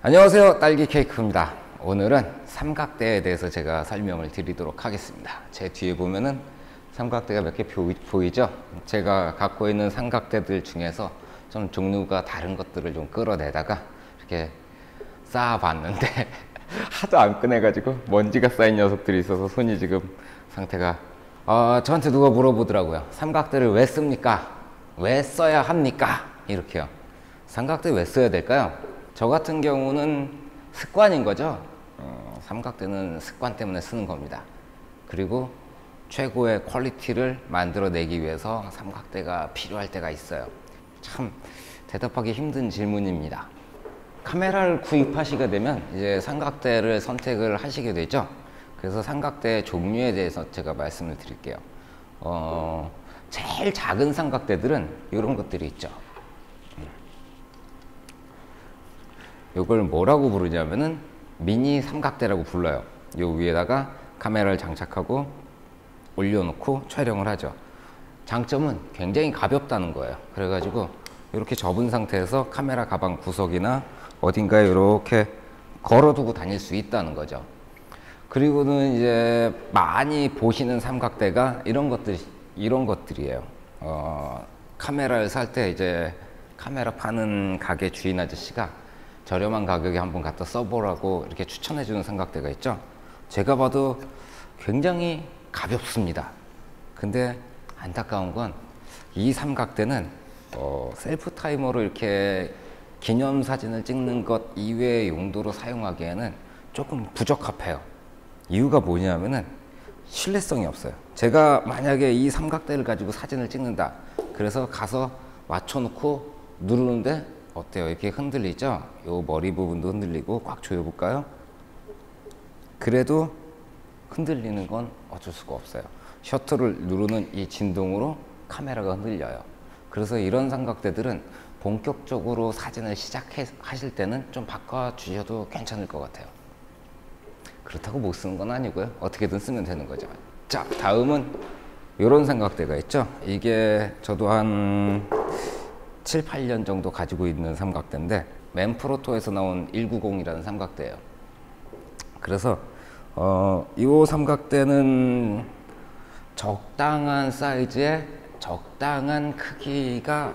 안녕하세요, 딸기 케이크입니다. 오늘은 삼각대에 대해서 제가 설명을 드리도록 하겠습니다. 제 뒤에 보면은 삼각대가 몇 개 보이죠? 제가 갖고 있는 삼각대들 중에서 좀 종류가 다른 것들을 좀 끌어내다가 이렇게 쌓아봤는데 하도 안 꺼내가지고 먼지가 쌓인 녀석들이 있어서 손이 지금 상태가 저한테 누가 물어보더라고요. 삼각대를 왜 씁니까? 왜 써야 합니까? 이렇게요. 삼각대 왜 써야 될까요? 저 같은 경우는 습관인 거죠. 삼각대는 습관 때문에 쓰는 겁니다. 그리고 최고의 퀄리티를 만들어내기 위해서 삼각대가 필요할 때가 있어요. 참 대답하기 힘든 질문입니다. 카메라를 구입하시게 되면 이제 삼각대를 선택을 하시게 되죠. 그래서 삼각대 종류에 대해서 제가 말씀을 드릴게요. 제일 작은 삼각대들은 이런 것들이 있죠. 이걸 뭐라고 부르냐면은 미니 삼각대라고 불러요. 요 위에다가 카메라를 장착하고 올려놓고 촬영을 하죠. 장점은 굉장히 가볍다는 거예요. 그래가지고 이렇게 접은 상태에서 카메라 가방 구석이나 어딘가에 이렇게 걸어두고 다닐 수 있다는 거죠. 그리고는 이제 많이 보시는 삼각대가 이런 것들이에요. 카메라를 살 때 이제 카메라 파는 가게 주인 아저씨가 저렴한 가격에 한번 갖다 써보라고 이렇게 추천해 주는 삼각대가 있죠. 제가 봐도 굉장히 가볍습니다. 근데 안타까운 건 이 삼각대는 셀프 타이머로 이렇게 기념사진을 찍는 것 이외의 용도로 사용하기에는 조금 부적합해요. 이유가 뭐냐면은 신뢰성이 없어요. 제가 만약에 이 삼각대를 가지고 사진을 찍는다. 그래서 가서 맞춰놓고 누르는데 어때요? 이렇게 흔들리죠? 요 머리 부분도 흔들리고 꽉 조여볼까요? 그래도 흔들리는 건 어쩔 수가 없어요. 셔터를 누르는 이 진동으로 카메라가 흔들려요. 그래서 이런 삼각대들은 본격적으로 사진을 시작하실 때는 좀 바꿔주셔도 괜찮을 것 같아요. 그렇다고 못 쓰는 건 아니고요. 어떻게든 쓰면 되는 거죠. 자, 다음은 이런 삼각대가 있죠. 이게 저도 한 7, 8년 정도 가지고 있는 삼각대인데 맨프로토에서 나온 190이라는 삼각대예요. 그래서 이 삼각대는 적당한 사이즈에 적당한 크기가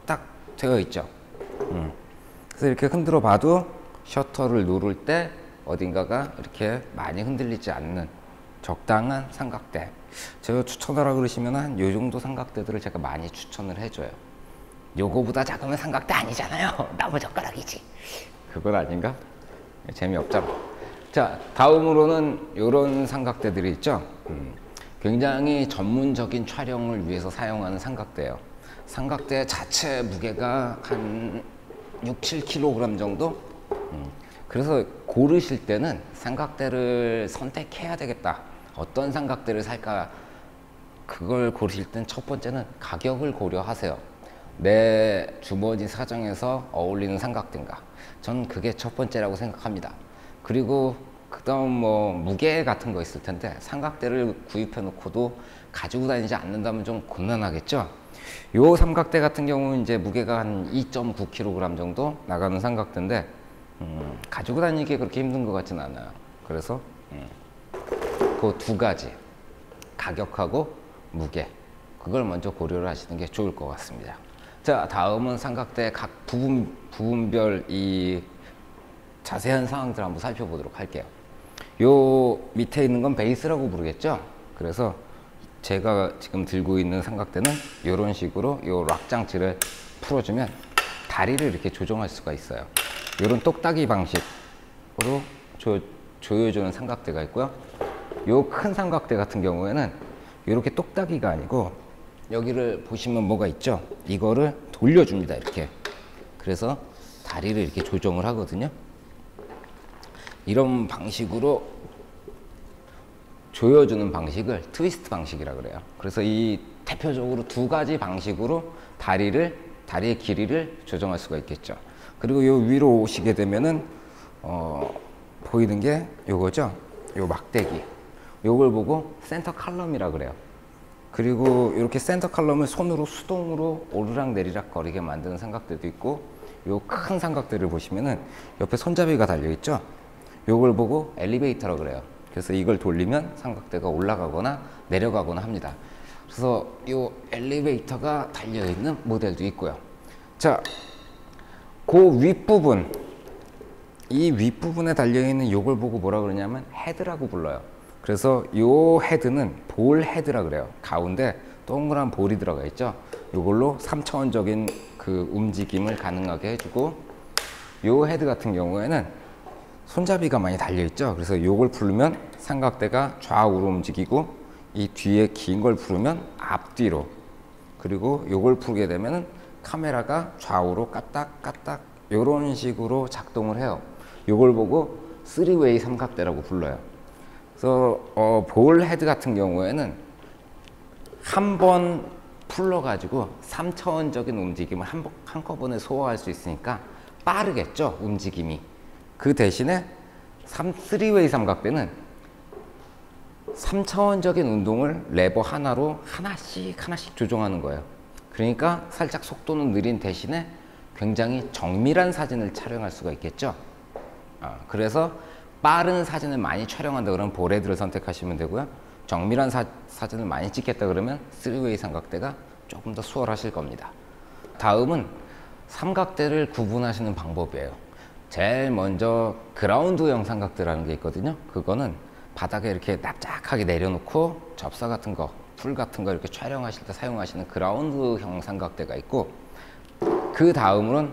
딱 되어 있죠. 그래서 이렇게 흔들어 봐도 셔터를 누를 때 어딘가가 이렇게 많이 흔들리지 않는 적당한 삼각대. 제가 추천하라 그러시면 한 요 정도 삼각대들을 제가 많이 추천을 해줘요. 요거보다 작으면 삼각대 아니잖아요. 나무젓가락이지. 그건 아닌가? 재미없잖아. 자, 다음으로는 요런 삼각대들이 있죠. 굉장히 전문적인 촬영을 위해서 사용하는 삼각대예요. 삼각대 자체 무게가 한 6, 7kg 정도? 그래서 고르실 때는 삼각대를 선택해야 되겠다. 어떤 삼각대를 살까? 그걸 고르실 땐 첫 번째는 가격을 고려하세요. 내 주머니 사정에서 어울리는 삼각대인가? 전 그게 첫 번째라고 생각합니다. 그리고 그 다음 뭐 무게 같은 거 있을 텐데 삼각대를 구입해 놓고도 가지고 다니지 않는다면 좀 곤란하겠죠. 요 삼각대 같은 경우는 이제 무게가 한 2.9kg 정도 나가는 삼각대인데 가지고 다니기 그렇게 힘든 것 같지는 않아요. 그래서 그 두 가지, 가격하고 무게, 그걸 먼저 고려를 하시는 게 좋을 것 같습니다. 자, 다음은 삼각대 각 부분별 이 자세한 상황들을 한번 살펴보도록 할게요. 요 밑에 있는 건 베이스라고 부르겠죠. 그래서 제가 지금 들고 있는 삼각대는 이런 식으로 요 락 장치를 풀어주면 다리를 이렇게 조정할 수가 있어요. 이런 똑딱이 방식으로 조여주는 삼각대가 있고요. 요 큰 삼각대 같은 경우에는 이렇게 똑딱이가 아니고 여기를 보시면 뭐가 있죠. 이거를 돌려줍니다. 이렇게. 그래서 다리를 이렇게 조정을 하거든요. 이런 방식으로 조여주는 방식을 트위스트 방식이라 그래요. 그래서 이 대표적으로 두 가지 방식으로 다리의 길이를 조정할 수가 있겠죠. 그리고 요 위로 오시게 되면은 보이는 게 요거죠. 요 막대기. 요걸 보고 센터 칼럼이라 그래요. 그리고 이렇게 센터 칼럼을 손으로 수동으로 오르락 내리락 거리게 만드는 삼각대도 있고, 요 큰 삼각대를 보시면은 옆에 손잡이가 달려 있죠. 요걸 보고 엘리베이터라 그래요. 그래서 이걸 돌리면 삼각대가 올라가거나 내려가거나 합니다. 그래서 이 엘리베이터가 달려있는 모델도 있고요. 자, 그 윗부분, 이 윗부분에 달려있는 요걸 보고 뭐라 그러냐면 헤드라고 불러요. 그래서 요 헤드는 볼 헤드라 그래요. 가운데 동그란 볼이 들어가 있죠. 요걸로 3차원적인 그 움직임을 가능하게 해주고, 요 헤드 같은 경우에는 손잡이가 많이 달려 있죠. 그래서 요걸 풀면 삼각대가 좌우로 움직이고, 이 뒤에 긴 걸 풀면 앞뒤로, 그리고 요걸 풀게 되면은 카메라가 좌우로 까딱까딱 요런 식으로 작동을 해요. 요걸 보고 3웨이 삼각대라고 불러요. 그래서 볼 헤드 같은 경우에는 한 번 풀러가지고 3차원적인 움직임을 한꺼번에 소화할 수 있으니까 빠르겠죠, 움직임이. 그 대신에 3웨이 삼각대는 3차원적인 운동을 레버 하나로 하나씩 조정하는 거예요. 그러니까 살짝 속도는 느린 대신에 굉장히 정밀한 사진을 촬영할 수가 있겠죠. 그래서 빠른 사진을 많이 촬영한다 그러면 볼헤드를 선택하시면 되고요. 정밀한 사진을 많이 찍겠다 그러면 3웨이 삼각대가 조금 더 수월하실 겁니다. 다음은 삼각대를 구분하시는 방법이에요. 제일 먼저 그라운드형 삼각대라는 게 있거든요. 그거는 바닥에 이렇게 납작하게 내려놓고 접사 같은 거, 풀 같은 거 이렇게 촬영하실 때 사용하시는 그라운드형 삼각대가 있고, 그 다음으로는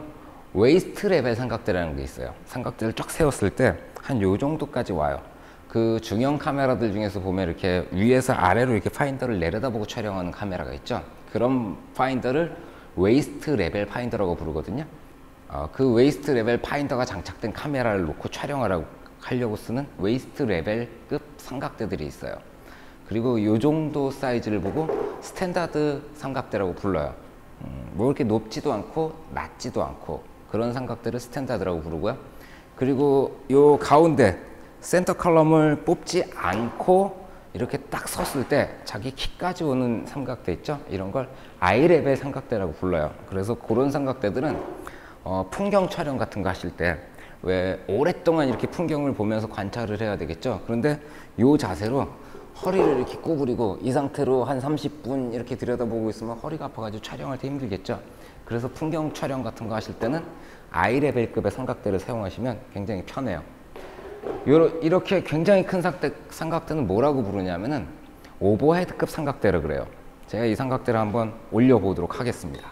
웨이스트 레벨 삼각대라는 게 있어요. 삼각대를 쫙 세웠을 때 한 요 정도까지 와요. 그 중형 카메라들 중에서 보면 이렇게 위에서 아래로 이렇게 파인더를 내려다보고 촬영하는 카메라가 있죠. 그런 파인더를 웨이스트 레벨 파인더라고 부르거든요. 그 웨이스트 레벨 파인더가 장착된 카메라를 놓고 하려고 쓰는 웨이스트 레벨급 삼각대들이 있어요. 그리고 이 정도 사이즈를 보고 스탠다드 삼각대라고 불러요. 뭐 이렇게 높지도 않고 낮지도 않고 그런 삼각대를 스탠다드라고 부르고요. 그리고 요 가운데 센터 컬럼을 뽑지 않고 이렇게 딱 섰을 때 자기 키까지 오는 삼각대 있죠? 이런 걸 아이레벨 삼각대라고 불러요. 그래서 그런 삼각대들은 풍경 촬영 같은 거 하실 때 왜 오랫동안 이렇게 풍경을 보면서 관찰을 해야 되겠죠? 그런데 요 자세로 허리를 이렇게 구부리고 이 상태로 한 30분 이렇게 들여다보고 있으면 허리가 아파가지고 촬영할 때 힘들겠죠? 그래서 풍경 촬영 같은 거 하실 때는 아이레벨급의 삼각대를 사용하시면 굉장히 편해요. 이렇게 굉장히 큰 삼각대는 뭐라고 부르냐면은 오버헤드급 삼각대라 그래요. 제가 이 삼각대를 한번 올려보도록 하겠습니다.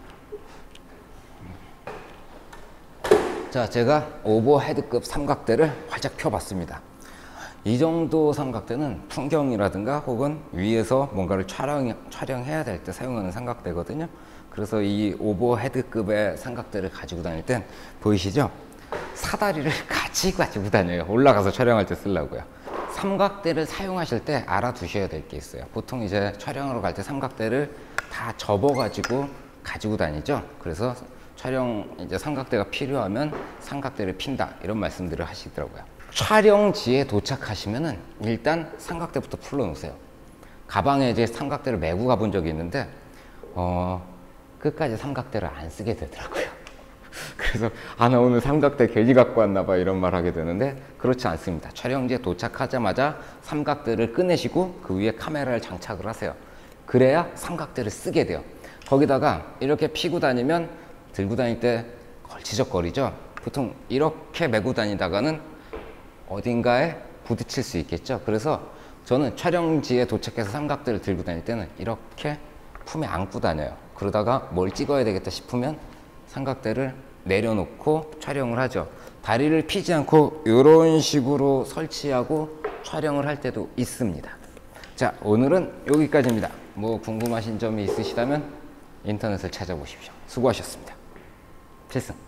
자, 제가 오버헤드급 삼각대를 활짝 펴봤습니다. 이 정도 삼각대는 풍경이라든가 혹은 위에서 뭔가를 촬영해야 될 때 사용하는 삼각대거든요. 그래서 이 오버헤드급의 삼각대를 가지고 다닐 땐 보이시죠? 사다리를 같이 가지고 다녀요. 올라가서 촬영할 때 쓰려고요. 삼각대를 사용하실 때 알아두셔야 될 게 있어요. 보통 이제 촬영하러 갈 때 삼각대를 다 접어가지고 가지고 다니죠. 그래서 촬영 이제 삼각대가 필요하면 삼각대를 핀다 이런 말씀들을 하시더라고요. 촬영지에 도착하시면은 일단 삼각대부터 풀어놓으세요. 가방에 이제 삼각대를 메고 가본 적이 있는데 끝까지 삼각대를 안 쓰게 되더라고요. 그래서 나 오늘 삼각대 괜히 갖고 왔나 봐 이런 말 하게 되는데 그렇지 않습니다. 촬영지에 도착하자마자 삼각대를 꺼내시고 그 위에 카메라를 장착을 하세요. 그래야 삼각대를 쓰게 돼요. 거기다가 이렇게 피고 다니면 들고 다닐 때 걸치적거리죠. 보통 이렇게 메고 다니다가는 어딘가에 부딪힐 수 있겠죠. 그래서 저는 촬영지에 도착해서 삼각대를 들고 다닐 때는 이렇게 품에 안고 다녀요. 그러다가 뭘 찍어야 되겠다 싶으면 삼각대를 내려놓고 촬영을 하죠. 다리를 피지 않고 이런 식으로 설치하고 촬영을 할 때도 있습니다. 자, 오늘은 여기까지입니다. 뭐 궁금하신 점이 있으시다면 인터넷을 찾아보십시오. 수고하셨습니다. 필승.